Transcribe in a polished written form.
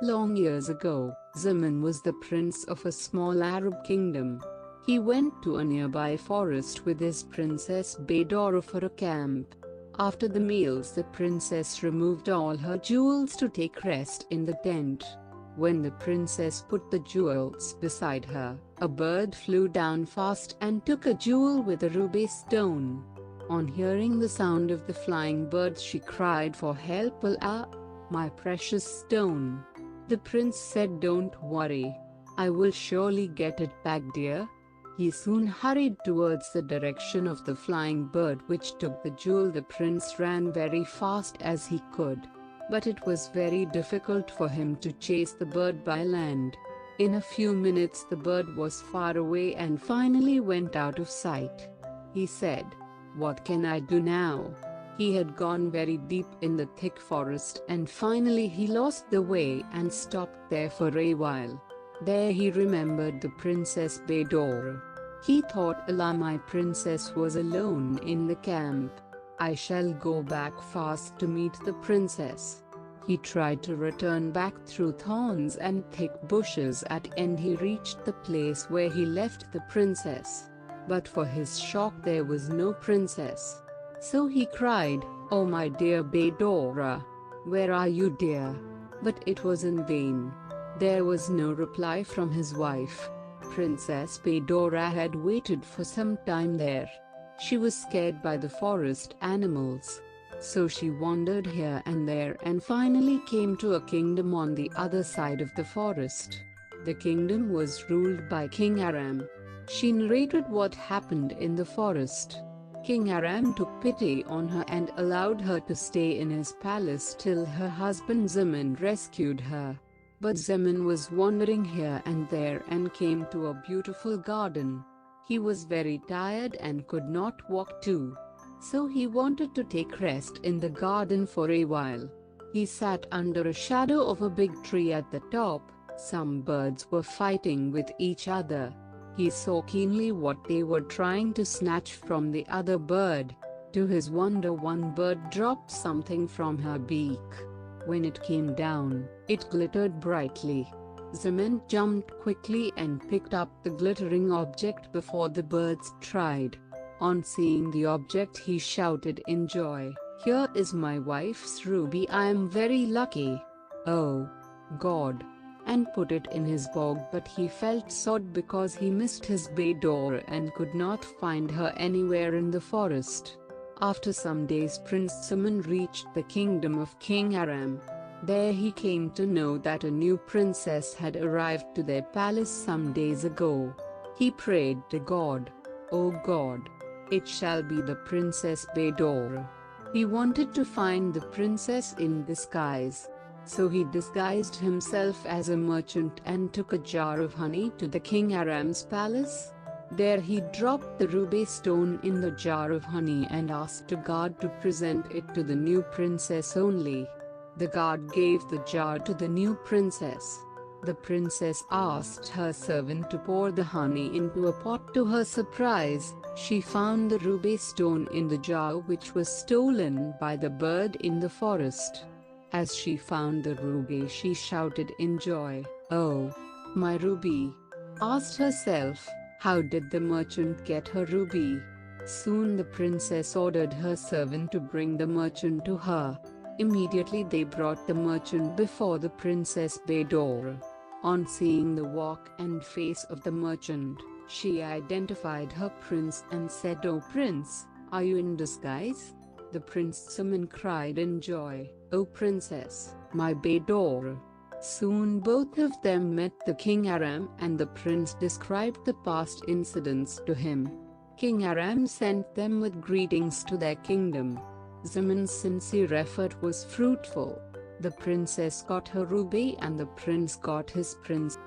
Long years ago, Zaman was the prince of a small Arab kingdom. He went to a nearby forest with his princess Baydora for a camp. After the meals, the princess removed all her jewels to take rest in the tent. When the princess put the jewels beside her, a bird flew down fast and took a jewel with a ruby stone. On hearing the sound of the flying bird, she cried for help. "Allah, my precious stone!" The prince said, "Don't worry. I will surely get it back, dear." He soon hurried towards the direction of the flying bird which took the jewel. The prince ran very fast as he could, but it was very difficult for him to chase the bird by land. In a few minutes the bird was far away and finally went out of sight. He said, "What can I do now?" He had gone very deep in the thick forest and finally he lost the way and stopped there for a while. There he remembered the Princess Baydora. He thought, "Allah, my princess was alone in the camp. I shall go back fast to meet the princess." He tried to return back through thorns and thick bushes. At end he reached the place where he left the princess. But for his shock there was no princess. So he cried, "Oh my dear Baydora, where are you, dear?" But it was in vain. There was no reply from his wife. Princess Baydora had waited for some time there. She was scared by the forest animals. So she wandered here and there and finally came to a kingdom on the other side of the forest. The kingdom was ruled by King Aram. She narrated what happened in the forest. King Aram took pity on her and allowed her to stay in his palace till her husband Zaman rescued her. But Zaman was wandering here and there and came to a beautiful garden. He was very tired and could not walk too. So he wanted to take rest in the garden for a while. He sat under a shadow of a big tree at the top. Some birds were fighting with each other. He saw keenly what they were trying to snatch from the other bird. To his wonder, one bird dropped something from her beak. When it came down, it glittered brightly. Zaman jumped quickly and picked up the glittering object before the birds tried. On seeing the object he shouted in joy, "Here is my wife's ruby, I am very lucky. Oh God!" and put it in his bag. But he felt sad because he missed his Baydora and could not find her anywhere in the forest. After some days Prince Zaman reached the kingdom of King Aram. There he came to know that a new princess had arrived to their palace some days ago. He prayed to God, "Oh God, it shall be the Princess Baydora." He wanted to find the princess in disguise. So he disguised himself as a merchant and took a jar of honey to the King Aram's palace. There he dropped the ruby stone in the jar of honey and asked to God to present it to the new princess only. The god gave the jar to the new princess. The princess asked her servant to pour the honey into a pot. To her surprise, she found the ruby stone in the jar which was stolen by the bird in the forest. As she found the ruby, she shouted in joy, "Oh, my ruby!" Asked herself, how did the merchant get her ruby? Soon the princess ordered her servant to bring the merchant to her. Immediately they brought the merchant before the Princess Baydora. On seeing the walk and face of the merchant, she identified her prince and said, "Oh prince, are you in disguise?" The Prince Zaman cried in joy, "Oh princess, my Baydora!" Soon both of them met the King Aram and the prince described the past incidents to him. King Aram sent them with greetings to their kingdom. Zaman's sincere effort was fruitful. The princess got her ruby and the prince got his prince.